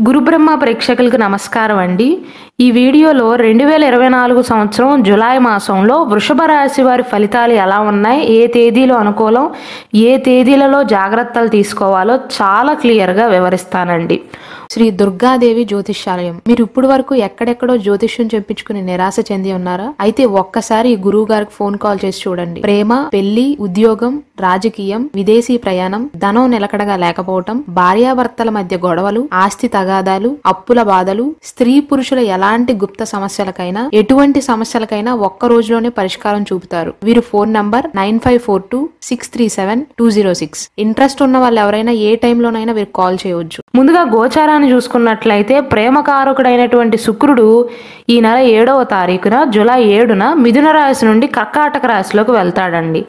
గురుబ్రహ్మ ప్రేక్షకులకు నమస్కారం అండి. ఈ వీడియోలో 2024 సంవత్సరం జూలై మాసంలో వృషభ రాశి వారి ఫలితాలు ఎలా ఉన్నాయి, ఏ తేదీలో అనుకూలం, ఏ తేదీలలో జాగ్రత్తలు తీసుకోవాలో చాలా క్లియర్గా వివరిస్తానండి. శ్రీ దుర్గాదేవి జ్యోతిష్యాలయం. మీరు ఇప్పుడు వరకు ఎక్కడెక్కడో జ్యోతిష్యం చెప్పించుకుని నిరాశ చెంది ఉన్నారా? అయితే ఒక్కసారి ఈ గురువు గారికి ఫోన్ కాల్ చేసి చూడండి. ప్రేమ, పెళ్లి, ఉద్యోగం, రాజకీయం, విదేశీ ప్రయాణం, ధనం నిలకడగా లేకపోవటం, భార్యాభర్తల మధ్య గొడవలు, ఆస్తి తగాదాలు, అప్పుల బాధలు, స్త్రీ పురుషుల ఎలాంటి గుప్త సమస్యలకైనా, ఎటువంటి సమస్యలకైనా ఒక్క రోజులోనే పరిష్కారం చూపుతారు. వీరు ఫోన్ నంబర్ 9542637206. ఇంట్రెస్ట్ ఉన్న వాళ్ళు ఎవరైనా ఏ టైంలోనైనా వీరు కాల్ చేయవచ్చు. ముందుగా గోచారాన్ని చూసుకున్నట్లయితే ప్రేమకారకుడైనటువంటి శుక్రుడు ఈ నెల 7వ తారీఖున జూలై 7న మిథున రాశి నుండి కర్కాటక రాశిలోకి వెళ్తాడండి.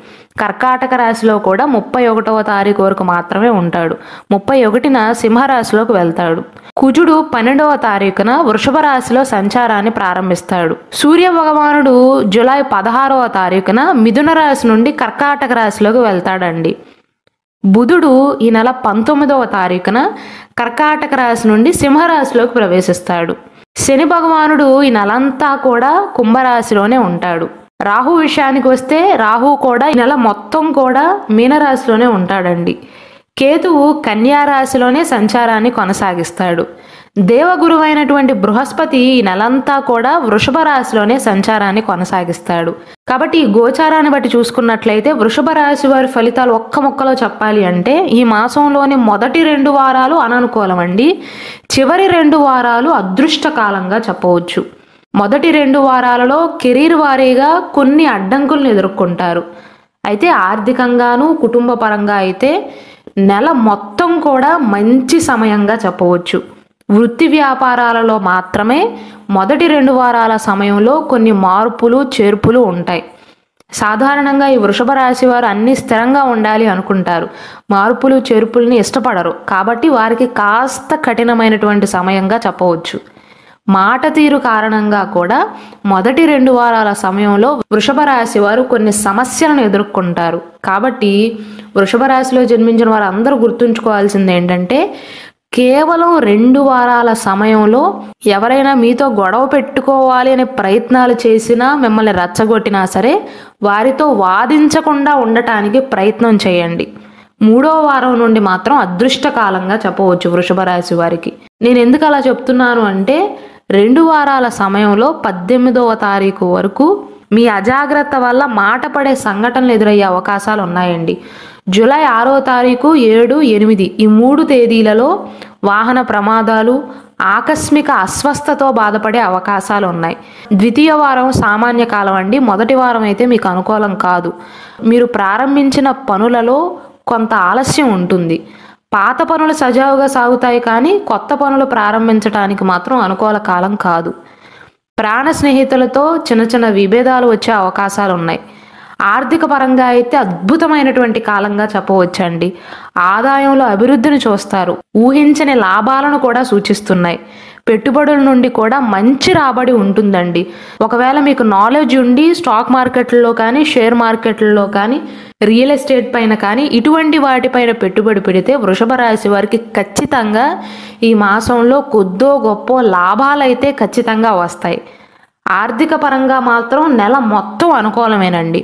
కర్కాటక రాశిలో కూడా 31వ తారీఖు వరకు మాత్రమే ఉంటాడు. 31న సింహరాశిలోకి వెళ్తాడు. కుజుడు 12వ తారీఖున వృషభ రాశిలో సంచారాన్ని ప్రారంభిస్తాడు. సూర్య భగవానుడు జూలై 16వ తారీఖున మిథున రాశి నుండి కర్కాటక రాశిలోకి వెళ్తాడండి. బుధుడు ఈ నెల 19వ తారీఖున కర్కాటక రాశి నుండి సింహరాశిలోకి ప్రవేశిస్తాడు. శని భగవానుడు ఈ నెలంతా కూడా కుంభరాశిలోనే ఉంటాడు. రాహు విషయానికి వస్తే రాహు కూడా ఈ నెల మొత్తం కూడా మీనరాశిలోనే ఉంటాడండి. కేతువు కన్యా రాశిలోనే సంచారాన్ని కొనసాగిస్తాడు. దేవగురువైనటువంటి బృహస్పతి ఈ నెలంతా కూడా వృషభ రాశిలోనే సంచారాన్ని కొనసాగిస్తాడు. కాబట్టి ఈ గోచారాన్ని బట్టి చూసుకున్నట్లయితే వృషభ రాశి వారి ఫలితాలు ఒక్క ముక్కలో చెప్పాలి అంటే ఈ మాసంలోని మొదటి 2 వారాలు అననుకూలం అండి. చివరి 2 వారాలు అదృష్టకాలంగా చెప్పవచ్చు. మొదటి 2 వారాలలో కెరీర్ వారీగా కొన్ని అడ్డంకులను ఎదుర్కొంటారు. అయితే ఆర్థికంగాను కుటుంబ పరంగా అయితే నెల మొత్తం కూడా మంచి సమయంగా చెప్పవచ్చు. వృత్తి వ్యాపారాలలో మాత్రమే మొదటి 2 వారాల సమయంలో కొన్ని మార్పులు చేర్పులు ఉంటాయి. సాధారణంగా ఈ వృషభ రాశి వారు అన్ని స్థిరంగా ఉండాలి అనుకుంటారు. మార్పులు చేర్పుల్ని ఇష్టపడరు. కాబట్టి వారికి కాస్త కఠినమైనటువంటి సమయంగా చెప్పవచ్చు. మాట తీరు కారణంగా కూడా మొదటి 2 వారాల సమయంలో వృషభ రాశి వారు కొన్ని సమస్యలను ఎదుర్కొంటారు. కాబట్టి వృషభ రాశిలో జన్మించిన వారు అందరూ గుర్తుంచుకోవాల్సింది ఏంటంటే కేవలం 2 వారాల సమయంలో ఎవరైనా మీతో గొడవ పెట్టుకోవాలి అనే ప్రయత్నాలు చేసినా, మిమ్మల్ని రెచ్చగొట్టినా సరే వారితో వాదించకుండా ఉండటానికి ప్రయత్నం చేయండి. 3వ వారం నుండి మాత్రం అదృష్టకాలంగా చెప్పవచ్చు వృషభ రాశి వారికి. నేను ఎందుకు అలా చెప్తున్నాను అంటే 2 వారాల సమయంలో 18వ తారీఖు వరకు మీ అజాగ్రత్త వల్ల మాట పడే సంఘటనలు ఎదురయ్యే అవకాశాలు ఉన్నాయండి. జూలై 6వ తారీఖు, 7, 8 ఈ 3 తేదీలలో వాహన ప్రమాదాలు, ఆకస్మిక అస్వస్థతో బాధపడే అవకాశాలు ఉన్నాయి. ద్వితీయ వారం సామాన్య కాలం అండి. మొదటి వారం అయితే మీకు అనుకూలం కాదు. మీరు ప్రారంభించిన పనులలో కొంత ఆలస్యం ఉంటుంది. పాత పనులు సజావుగా సాగుతాయి, కానీ కొత్త పనులు ప్రారంభించడానికి మాత్రం అనుకూల కాలం కాదు. ప్రాణ స్నేహితులతో చిన్న చిన్న విభేదాలు వచ్చే అవకాశాలు ఉన్నాయి. ఆర్థిక పరంగా అయితే అద్భుతమైనటువంటి కాలంగా చెప్పవచ్చండి. ఆదాయంలో అభివృద్ధిని చూస్తారు. ఊహించని లాభాలను కూడా సూచిస్తున్నాయి. పెట్టుబడుల నుండి కూడా మంచి రాబడి ఉంటుందండి. ఒకవేళ మీకు నాలెడ్జ్ ఉండి స్టాక్ మార్కెట్లలో కానీ, షేర్ మార్కెట్లలో కానీ, రియల్ ఎస్టేట్ పైన కానీ ఇటువంటి వాటిపైన పెట్టుబడి పెడితే వృషభ రాశి వారికి ఖచ్చితంగా ఈ మాసంలో కొద్దో గొప్ప లాభాలైతే ఖచ్చితంగా వస్తాయి. ఆర్థిక పరంగా మాత్రం నెల మొత్తం అనుకూలమేనండి.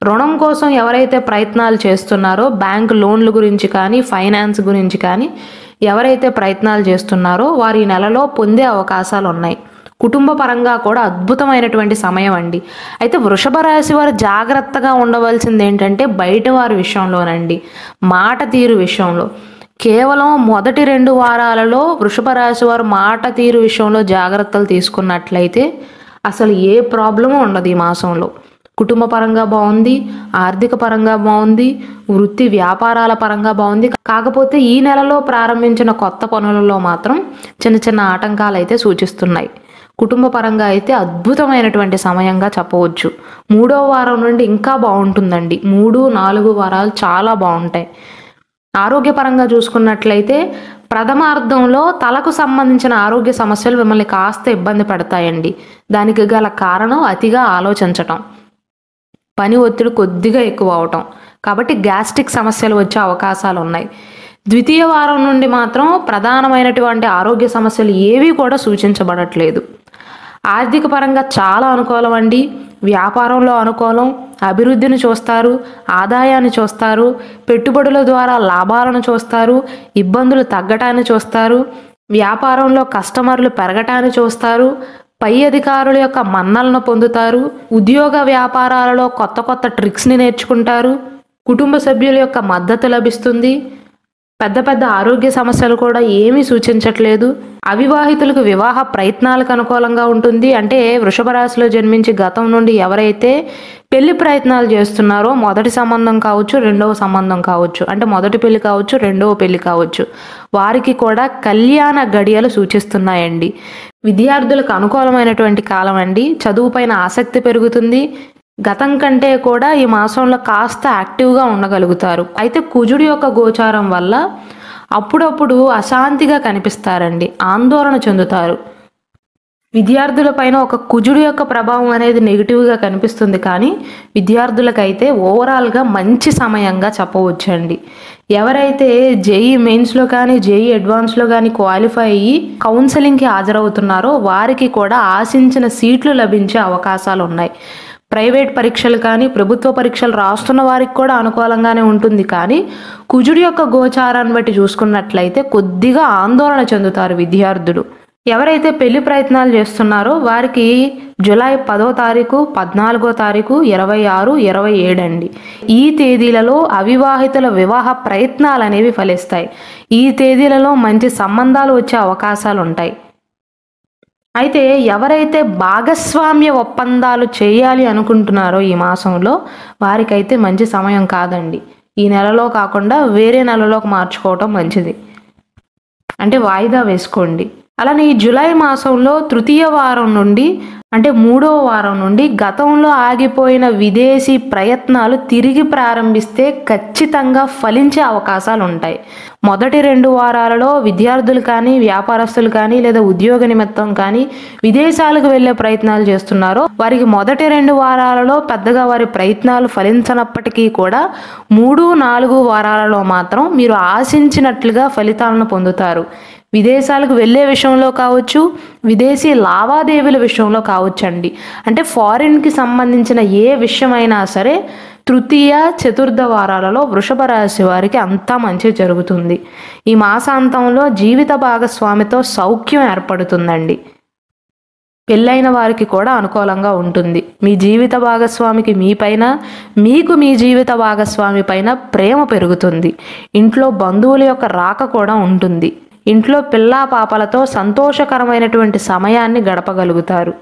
రుణం కోసం ఎవరైతే ప్రయత్నాలు చేస్తున్నారో, బ్యాంక్ లోన్ల గురించి కానీ, ఫైనాన్స్ గురించి కానీ ఎవరైతే ప్రయత్నాలు చేస్తున్నారో వారు ఈ నెలలో పొందే అవకాశాలు ఉన్నాయి. కుటుంబ పరంగా కూడా అద్భుతమైనటువంటి సమయం అండి. అయితే వృషభ రాశి వారు జాగ్రత్తగా ఉండవలసింది ఏంటంటే బయట వారి విషయంలోనండి, మాట తీరు విషయంలో. కేవలం మొదటి 2 వారాలలో వృషభ రాశి వారు మాట తీరు విషయంలో జాగ్రత్తలు తీసుకున్నట్లయితే అసలు ఏ ప్రాబ్లము ఉండదు. ఈ మాసంలో కుటుంబ పరంగా బాగుంది, ఆర్థిక పరంగా బాగుంది, వృత్తి వ్యాపారాల పరంగా బాగుంది. కాకపోతే ఈ నెలలో ప్రారంభించిన కొత్త పనులలో మాత్రం చిన్న చిన్న ఆటంకాలు అయితే సూచిస్తున్నాయి. కుటుంబ పరంగా అయితే అద్భుతమైనటువంటి సమయంగా చెప్పవచ్చు. 3వ వారం నుండి ఇంకా బాగుంటుందండి. 3, 4 వారాలు చాలా బాగుంటాయి. ఆరోగ్యపరంగా చూసుకున్నట్లయితే ప్రథమార్థంలో తలకు సంబంధించిన ఆరోగ్య సమస్యలు మిమ్మల్ని కాస్త ఇబ్బంది పెడతాయండి. దానికి గల కారణం అతిగా ఆలోచించటం, పని ఒత్తిడి కొద్దిగా ఎక్కువ అవటం. కాబట్టి గ్యాస్ట్రిక్ సమస్యలు వచ్చే అవకాశాలు ఉన్నాయి. ద్వితీయ వారం నుండి మాత్రం ప్రధానమైనటువంటి ఆరోగ్య సమస్యలు ఏవి కూడా సూచించబడట్లేదు. ఆర్థిక పరంగా చాలా అనుకూలం అండి. వ్యాపారంలో అనుకూలం, అభివృద్ధిని చూస్తారు, ఆదాయాన్ని చూస్తారు, పెట్టుబడుల ద్వారా లాభాలను చూస్తారు, ఇబ్బందులు తగ్గటాన్ని చూస్తారు, వ్యాపారంలో కస్టమర్లు పెరగటాన్ని చూస్తారు, పై అధికారుల యొక్క మన్నలను పొందుతారు, ఉద్యోగ వ్యాపారాలలో కొత్త కొత్త ట్రిక్స్ని నేర్చుకుంటారు, కుటుంబ సభ్యుల యొక్క మద్దతు లభిస్తుంది. పెద్ద పెద్ద ఆరోగ్య సమస్యలు కూడా ఏమీ సూచించట్లేదు. అవివాహితులకు వివాహ ప్రయత్నాలకు అనుకూలంగా ఉంటుంది. అంటే వృషభ రాశిలో జన్మించి గతం నుండి ఎవరైతే పెళ్లి ప్రయత్నాలు చేస్తున్నారో, మొదటి సంబంధం కావచ్చు, రెండవ సంబంధం కావచ్చు, అంటే మొదటి పెళ్లి కావచ్చు, రెండవ పెళ్లి కావచ్చు, వారికి కూడా కళ్యాణ గడియలు సూచిస్తున్నాయండి. విద్యార్థులకు అనుకూలమైనటువంటి కాలం అండి. చదువుపైన ఆసక్తి పెరుగుతుంది. గతం కంటే కూడా ఈ మాసంలో కాస్త యాక్టివ్గా ఉండగలుగుతారు. అయితే కుజుడి యొక్క గోచారం వల్ల అప్పుడప్పుడు అశాంతిగా కనిపిస్తారండి, ఆందోళన చెందుతారు. విద్యార్థులపైన ఒక కుజుడి యొక్క ప్రభావం అనేది నెగిటివ్గా కనిపిస్తుంది, కానీ విద్యార్థులకైతే ఓవరాల్గా మంచి సమయంగా చెప్పవచ్చండి. ఎవరైతే జేఈ మెయిన్స్లో కానీ జేఈ అడ్వాన్స్లో కానీ క్వాలిఫై అయ్యి కౌన్సిలింగ్కి హాజరవుతున్నారో వారికి కూడా ఆశించిన సీట్లు లభించే అవకాశాలు ఉన్నాయి. ప్రైవేట్ పరీక్షలు కానీ ప్రభుత్వ పరీక్షలు రాస్తున్న వారికి కూడా అనుకూలంగానే ఉంటుంది, కానీ కుజుడి యొక్క గోచారాన్ని బట్టి చూసుకున్నట్లయితే కొద్దిగా ఆందోళన చెందుతారు విద్యార్థులు. ఎవరైతే పెళ్లి ప్రయత్నాలు చేస్తున్నారో వారికి జూలై 10వ తారీఖు, 14వ తారీఖు, 26, 27 అండి. ఈ తేదీలలో అవివాహితుల వివాహ ప్రయత్నాలు అనేవి ఫలిస్తాయి. ఈ తేదీలలో మంచి సంబంధాలు వచ్చే అవకాశాలు ఉంటాయి. అయితే ఎవరైతే భాగస్వామ్య ఒప్పందాలు చేయాలి అనుకుంటున్నారో ఈ మాసంలో వారికైతే మంచి సమయం కాదండి. ఈ నెలలో కాకుండా వేరే నెలలోకి మార్చుకోవటం మంచిది, అంటే వాయిదా వేసుకోండి. అలానే ఈ జూలై మాసంలో తృతీయ వారం నుండి అంటే 3వ వారం నుండి గతంలో ఆగిపోయిన విదేశీ ప్రయత్నాలు తిరిగి ప్రారంభిస్తే ఖచ్చితంగా ఫలించే అవకాశాలు ఉంటాయి. మొదటి 2 వారాలలో విద్యార్థులు కానీ వ్యాపారస్తులు కానీ లేదా ఉద్యోగ నిమిత్తం కానీ విదేశాలకు వెళ్ళే ప్రయత్నాలు చేస్తున్నారో వారికి మొదటి 2 వారాలలో పెద్దగా వారి ప్రయత్నాలు ఫలించనప్పటికీ కూడా 3, 4 వారాలలో మాత్రం మీరు ఆశించినట్లుగా ఫలితాలను పొందుతారు. విదేశాలకు వెళ్ళే విషయంలో కావచ్చు, విదేశీ లావాదేవీల విషయంలో కావచ్చండి. అంటే ఫారిన్కి సంబంధించిన ఏ విషయమైనా సరే తృతీయ, చతుర్థ వారాలలో వృషభ రాశి వారికి అంతా మంచి జరుగుతుంది. ఈ మాసాంతంలో జీవిత భాగస్వామితో సౌఖ్యం ఏర్పడుతుందండి. పెళ్ళైన వారికి కూడా అనుకూలంగా ఉంటుంది. మీ జీవిత భాగస్వామికి మీపైన, మీకు మీ జీవిత భాగస్వామి పైన ప్రేమ పెరుగుతుంది. ఇంట్లో బంధువుల యొక్క రాక కూడా ఉంటుంది. ఇంట్లో పిల్లా పాపలతో సంతోషకరమైనటువంటి సమయాన్ని గడపగలుగుతారు.